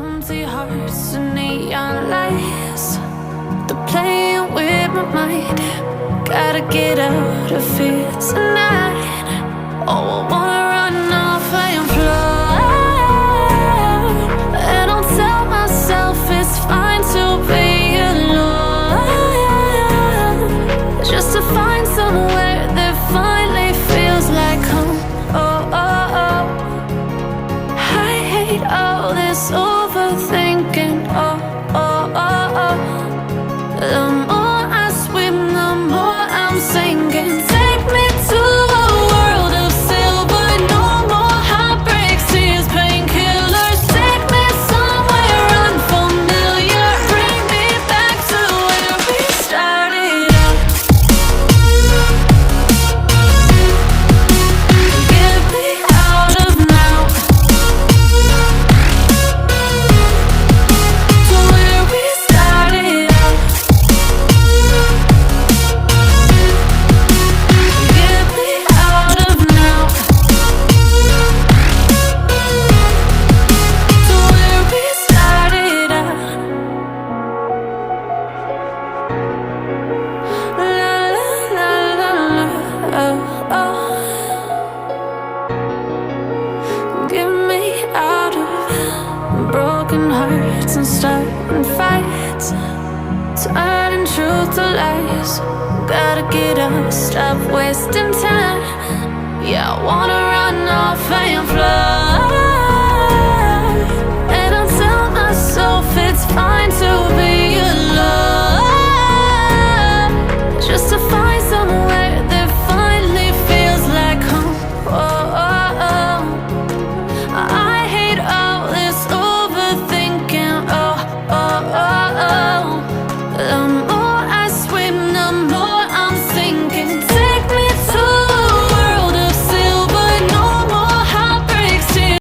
empty hearts and neon lights. They're playing with my mind. Gotta get out of here tonight. Oh, I wanna run off and fly. And I'll tell myself it's fine to be alone, just to find somewhere that finally feels like home. Oh, oh, oh. I hate all this overthinking. Oh, oh, oh, oh. The more I swim, the more I'm sinking. Take me to a world of silver. No more heartbreaks, tears, painkillers. Take me somewhere unfamiliar. Bring me back to where we started out. Get me out of now, to where we started out. Get me out of now, to where we started out. La la la la la, oh, oh. Get me out of broken hearts and starting fights, turning truth to lies. Gotta get up, stop wasting time. Yeah, I wanna run off and fly.